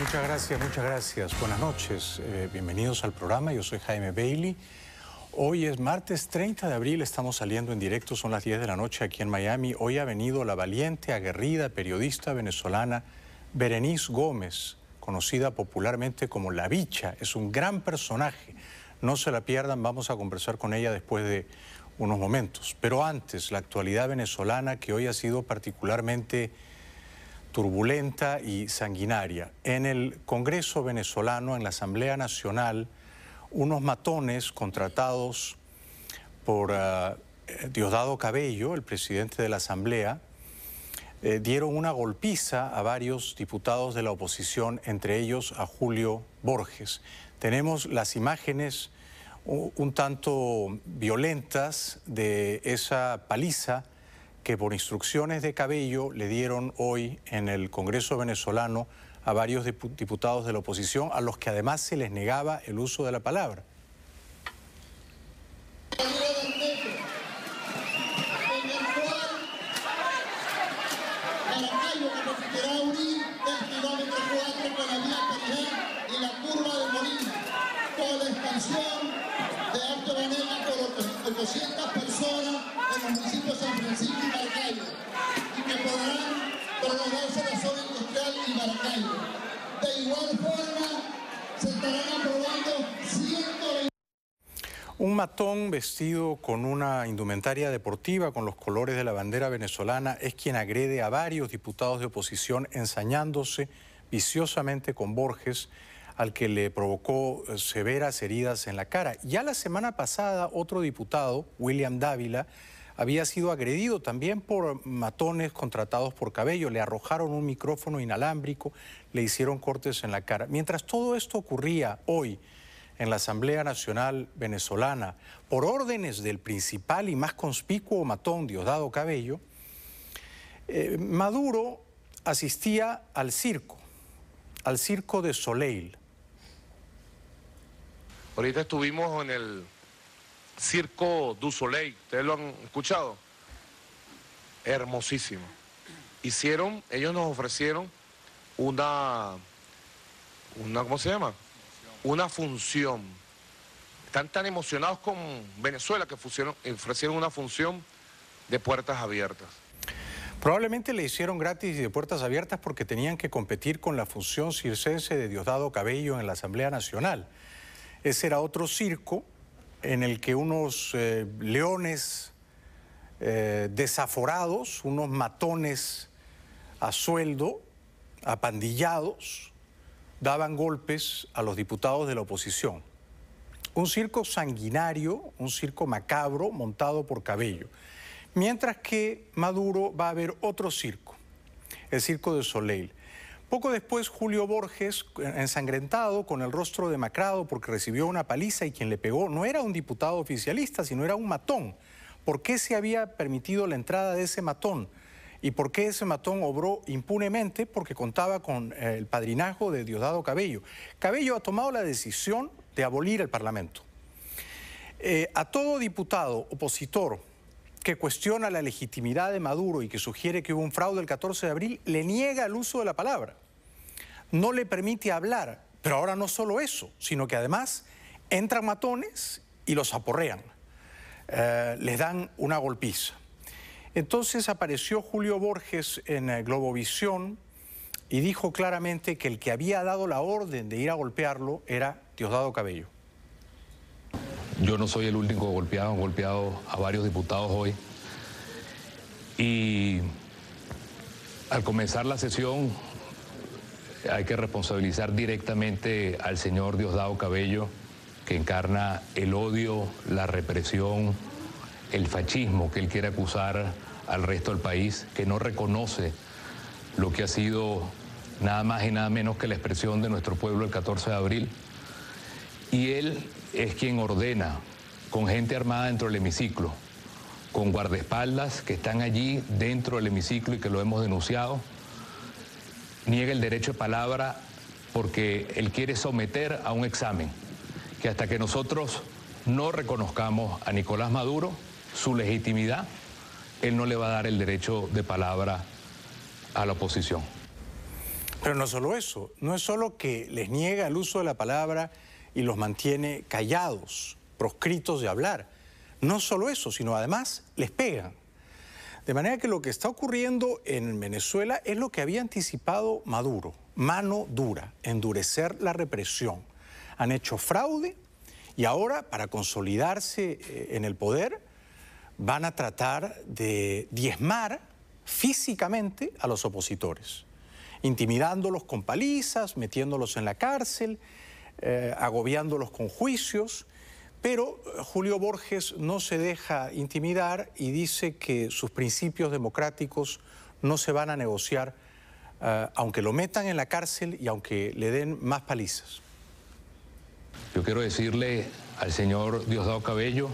Muchas gracias. Buenas noches. Bienvenidos al programa. Yo soy Jaime Bailey. Hoy es martes 30 de abril, estamos saliendo en directo, son las 10 de la noche aquí en Miami. Hoy ha venido la valiente, aguerrida periodista venezolana Berenice Gómez, conocida popularmente como La Bicha. Es un gran personaje. No se la pierdan, vamos a conversar con ella después de unos momentos. Pero antes, la actualidad venezolana, que hoy ha sido particularmente turbulenta y sanguinaria. En el Congreso venezolano, en la Asamblea Nacional, unos matones contratados por Diosdado Cabello, el presidente de la Asamblea, dieron una golpiza a varios diputados de la oposición, entre ellos a Julio Borges. Tenemos las imágenes un tanto violentas de esa paliza que por instrucciones de Cabello le dieron hoy en el Congreso venezolano a varios diputados de la oposición, a los que además se les negaba el uso de la palabra. Personas en los municipios de San Francisco y Maracaibo, y que podrán prolongarse la zona industrial y Maracaibo. De igual forma, se estarán aprobando 120... Un matón vestido con una indumentaria deportiva con los colores de la bandera venezolana es quien agrede a varios diputados de oposición ensañándose viciosamente con Borges, al que le provocó severas heridas en la cara. Ya la semana pasada otro diputado, William Dávila, había sido agredido también por matones contratados por Cabello. Le arrojaron un micrófono inalámbrico, le hicieron cortes en la cara. Mientras todo esto ocurría hoy en la Asamblea Nacional venezolana, por órdenes del principal y más conspicuo matón, Diosdado Cabello, Maduro asistía al circo de Soleil. Ahorita estuvimos en el Circo du Soleil, ¿ustedes lo han escuchado? Hermosísimo. Ellos nos ofrecieron una ¿cómo se llama? Una función. Están tan emocionados con Venezuela que ofrecieron una función de puertas abiertas. Probablemente le hicieron gratis y de puertas abiertas porque tenían que competir con la función circense de Diosdado Cabello en la Asamblea Nacional. Ese era otro circo en el que unos leones desaforados, unos matones a sueldo, apandillados, daban golpes a los diputados de la oposición. Un circo sanguinario, un circo macabro montado por Cabello. Mientras que Maduro va a ver otro circo, el Circo de Soleil. Poco después, Julio Borges, ensangrentado, con el rostro demacrado porque recibió una paliza y quien le pegó no era un diputado oficialista, sino era un matón. ¿Por qué se había permitido la entrada de ese matón? ¿Y por qué ese matón obró impunemente? Porque contaba con el padrinazgo de Diosdado Cabello. Cabello ha tomado la decisión de abolir el Parlamento. A todo diputado opositor que cuestiona la legitimidad de Maduro y que sugiere que hubo un fraude el 14 de abril, le niega el uso de la palabra. No le permite hablar, pero ahora no solo eso, sino que además entran matones y los aporrean, les dan una golpiza. Entonces apareció Julio Borges en Globovisión y dijo claramente que el que había dado la orden de ir a golpearlo era Diosdado Cabello. Yo no soy el único golpeado, han golpeado a varios diputados hoy. Y al comenzar la sesión hay que responsabilizar directamente al señor Diosdado Cabello, que encarna el odio, la represión, el fascismo que él quiere acusar al resto del país, que no reconoce lo que ha sido nada más y nada menos que la expresión de nuestro pueblo el 14 de abril. Y él es quien ordena, con gente armada dentro del hemiciclo, con guardaespaldas que están allí dentro del hemiciclo y que lo hemos denunciado, niega el derecho de palabra porque él quiere someter a un examen, que hasta que nosotros no reconozcamos a Nicolás Maduro, su legitimidad, él no le va a dar el derecho de palabra a la oposición. Pero no solo eso, no es solo que les niega el uso de la palabra y los mantiene callados, proscritos de hablar. No solo eso, sino además les pegan. De manera que lo que está ocurriendo en Venezuela es lo que había anticipado Maduro, mano dura, endurecer la represión. Han hecho fraude y ahora, para consolidarse en el poder, van a tratar de diezmar físicamente a los opositores, intimidándolos con palizas, metiéndolos en la cárcel, agobiándolos con juicios. Pero Julio Borges no se deja intimidar y dice que sus principios democráticos no se van a negociar, aunque lo metan en la cárcel y aunque le den más palizas. Yo quiero decirle al señor Diosdado Cabello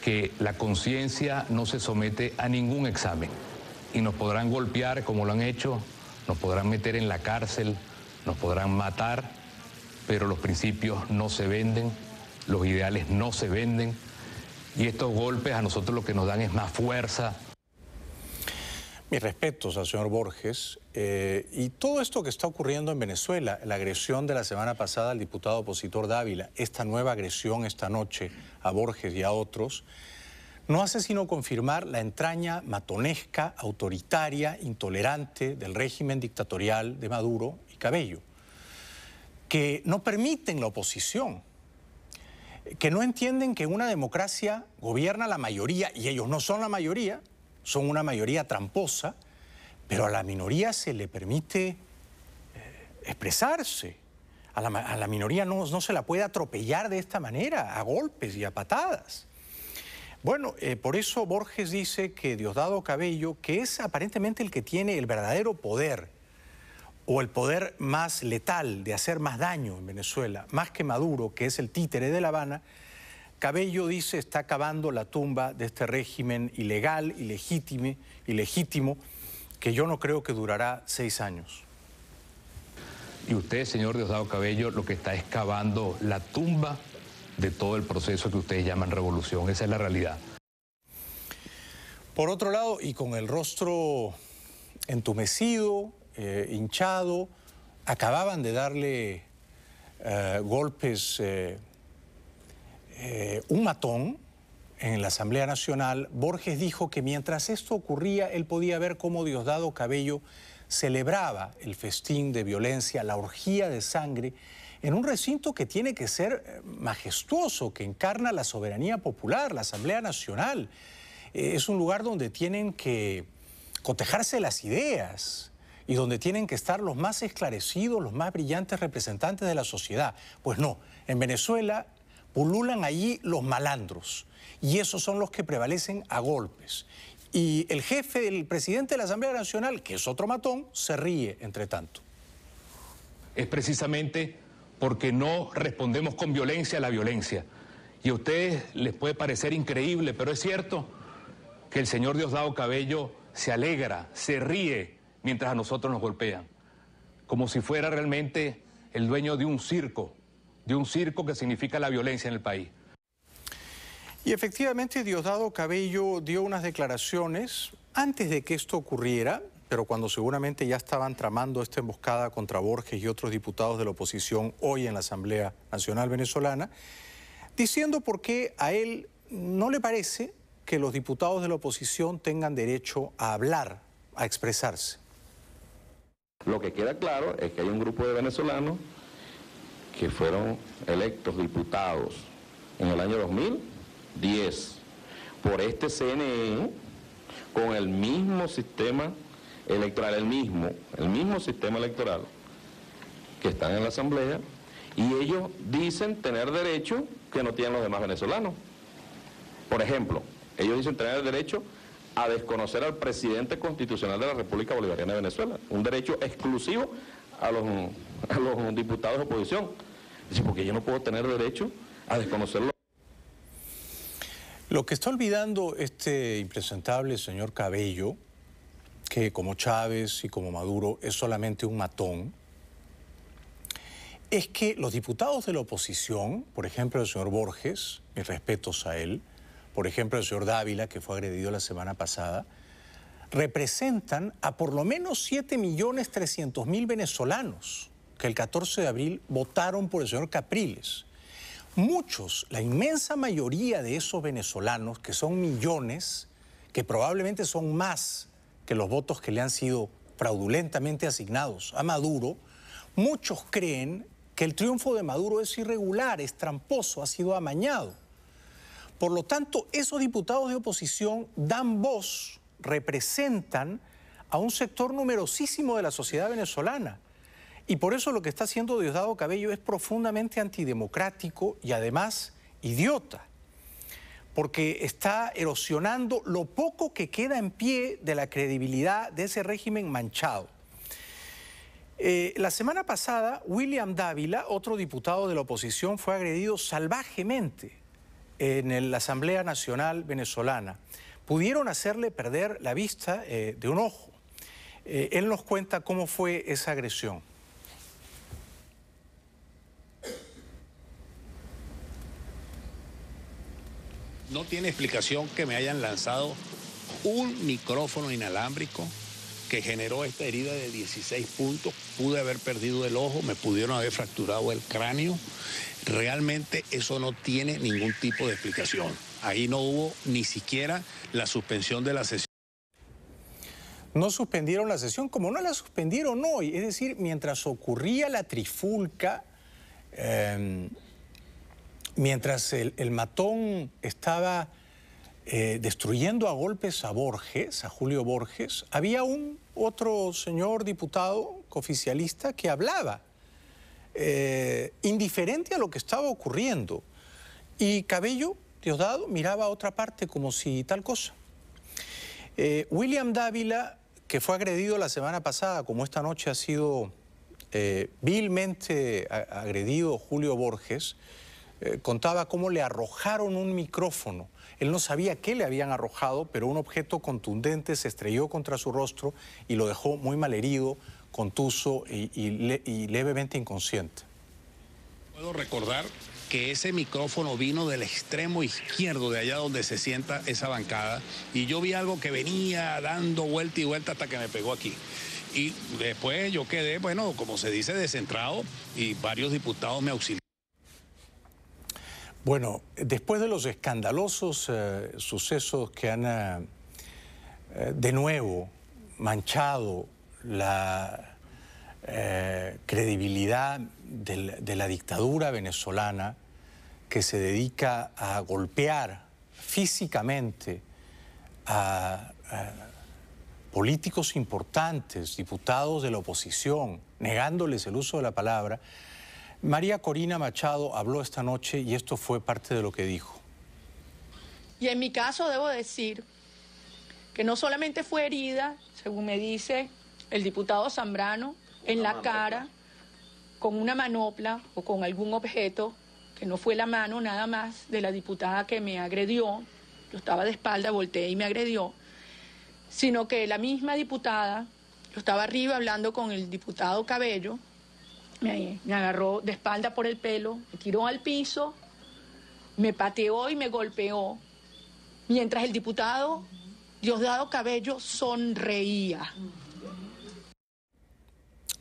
que la conciencia no se somete a ningún examen y nos podrán golpear como lo han hecho, nos podrán meter en la cárcel, nos podrán matar, pero los principios no se venden. Los ideales no se venden y estos golpes a nosotros lo que nos dan es más fuerza. Mis respetos al señor Borges y todo esto que está ocurriendo en Venezuela, la agresión de la semana pasada al diputado opositor Dávila, esta nueva agresión esta noche a Borges y a otros, no hace sino confirmar la entraña matonesca, autoritaria, intolerante del régimen dictatorial de Maduro y Cabello, que no permiten la oposición, que no entienden que en una democracia gobierna la mayoría, y ellos no son la mayoría, son una mayoría tramposa, pero a la minoría se le permite expresarse. A la minoría no se la puede atropellar de esta manera, a golpes y a patadas. Bueno, por eso Borges dice que Diosdado Cabello, que es aparentemente el que tiene el verdadero poder, o el poder más letal de hacer más daño en Venezuela, más que Maduro, que es el títere de La Habana, Cabello dice está cavando la tumba de este régimen ilegal, ilegítimo, que yo no creo que durará 6 años. Y usted, señor Diosdado Cabello, lo que está es cavando la tumba de todo el proceso que ustedes llaman revolución. Esa es la realidad. Por otro lado, y con el rostro entumecido, hinchado, acababan de darle golpes, un matón en la Asamblea Nacional. Borges dijo que mientras esto ocurría, él podía ver cómo Diosdado Cabello celebraba el festín de violencia, la orgía de sangre, en un recinto que tiene que ser majestuoso, que encarna la soberanía popular, la Asamblea Nacional. Es un lugar donde tienen que cotejarse las ideas y donde tienen que estar los más esclarecidos, los más brillantes representantes de la sociedad. Pues no, en Venezuela pululan allí los malandros y esos son los que prevalecen a golpes. Y el jefe, el presidente de la Asamblea Nacional, que es otro matón, se ríe entre tanto. Es precisamente porque no respondemos con violencia a la violencia. Y a ustedes les puede parecer increíble, pero es cierto que el señor Diosdado Cabello se alegra, se ríe mientras a nosotros nos golpean, como si fuera realmente el dueño de un circo que significa la violencia en el país. Y efectivamente Diosdado Cabello dio unas declaraciones antes de que esto ocurriera, pero cuando seguramente ya estaban tramando esta emboscada contra Borges y otros diputados de la oposición hoy en la Asamblea Nacional Venezolana, diciendo por qué a él no le parece que los diputados de la oposición tengan derecho a hablar, a expresarse. Lo que queda claro es que hay un grupo de venezolanos que fueron electos diputados en el año 2010 por este CNE con el mismo sistema electoral, el mismo sistema electoral que están en la Asamblea, y ellos dicen tener derecho que no tienen los demás venezolanos. Por ejemplo, ellos dicen tener el derecho a desconocer al presidente constitucional de la República Bolivariana de Venezuela, un derecho exclusivo a los diputados de oposición. Dice, porque yo no puedo tener derecho a desconocerlo. Lo que está olvidando este impresentable señor Cabello, que como Chávez y como Maduro es solamente un matón, es que los diputados de la oposición, por ejemplo el señor Borges, mis respetos a él, por ejemplo el señor Dávila, que fue agredido la semana pasada, representan a por lo menos 7.300.000 venezolanos que el 14 de abril votaron por el señor Capriles. Muchos, la inmensa mayoría de esos venezolanos, que son millones, que probablemente son más que los votos que le han sido fraudulentamente asignados a Maduro, muchos creen que el triunfo de Maduro es irregular, es tramposo, ha sido amañado. Por lo tanto, esos diputados de oposición dan voz, representan a un sector numerosísimo de la sociedad venezolana. Y por eso lo que está haciendo Diosdado Cabello es profundamente antidemocrático y además idiota, porque está erosionando lo poco que queda en pie de la credibilidad de ese régimen manchado. La semana pasada, William Dávila, otro diputado de la oposición, fue agredido salvajemente en la Asamblea Nacional Venezolana. Pudieron hacerle perder la vista de un ojo. Él nos cuenta cómo fue esa agresión. No tiene explicación que me hayan lanzado un micrófono inalámbrico que generó esta herida de 16 puntos. Pude haber perdido el ojo, me pudieron haber fracturado el cráneo. Realmente eso no tiene ningún tipo de explicación. Ahí no hubo ni siquiera la suspensión de la sesión. No suspendieron la sesión, como no la suspendieron hoy. Es decir, mientras ocurría la trifulca, mientras el matón estaba destruyendo a golpes a Borges, a Julio Borges, había otro señor diputado oficialista que hablaba, indiferente a lo que estaba ocurriendo. Y Cabello, Diosdado, miraba a otra parte como si tal cosa. William Dávila, que fue agredido la semana pasada, como esta noche ha sido vilmente agredido Julio Borges, contaba cómo le arrojaron un micrófono. Él no sabía qué le habían arrojado, pero un objeto contundente se estrelló contra su rostro y lo dejó muy malherido, contuso y levemente inconsciente. Puedo recordar que ese micrófono vino del extremo izquierdo, de allá donde se sienta esa bancada, y yo vi algo que venía dando vuelta y vuelta hasta que me pegó aquí. Y después yo quedé, bueno, como se dice, descentrado, y varios diputados me auxiliaron. Bueno, después de los escandalosos sucesos que han de nuevo manchado la credibilidad de la dictadura venezolana, que se dedica a golpear físicamente a políticos importantes, diputados de la oposición, negándoles el uso de la palabra, María Corina Machado habló esta noche y esto fue parte de lo que dijo. Y en mi caso debo decir que no solamente fue herida, según me dice el diputado Zambrano, en la cara, con una manopla o con algún objeto, que no fue la mano nada más de la diputada que me agredió, yo estaba de espalda, volteé y me agredió, sino que la misma diputada, yo estaba arriba hablando con el diputado Cabello, me agarró de espalda por el pelo, me tiró al piso, me pateó y me golpeó, mientras el diputado Diosdado Cabello sonreía.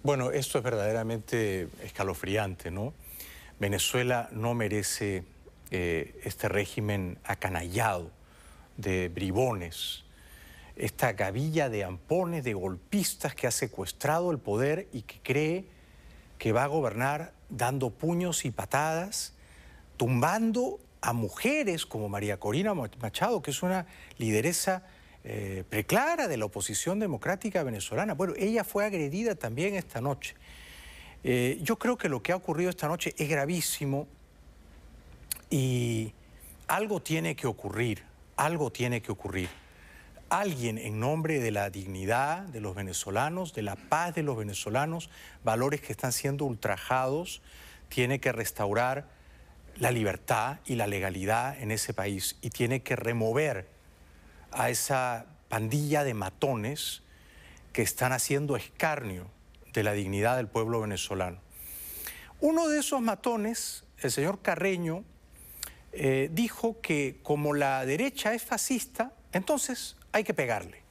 Bueno, esto es verdaderamente escalofriante, ¿no? Venezuela no merece este régimen acanallado de bribones, esta gavilla de ampones, de golpistas que ha secuestrado el poder y que cree que va a gobernar dando puños y patadas, tumbando a mujeres como María Corina Machado, que es una lideresa preclara de la oposición democrática venezolana. Bueno, ella fue agredida también esta noche. Yo creo que lo que ha ocurrido esta noche es gravísimo y algo tiene que ocurrir, algo tiene que ocurrir. Alguien en nombre de la dignidad de los venezolanos, de la paz de los venezolanos, valores que están siendo ultrajados, tiene que restaurar la libertad y la legalidad en ese país y tiene que remover a esa pandilla de matones que están haciendo escarnio de la dignidad del pueblo venezolano. Uno de esos matones, el señor Carreño, dijo que como la derecha es fascista, entonces hay que pegarle.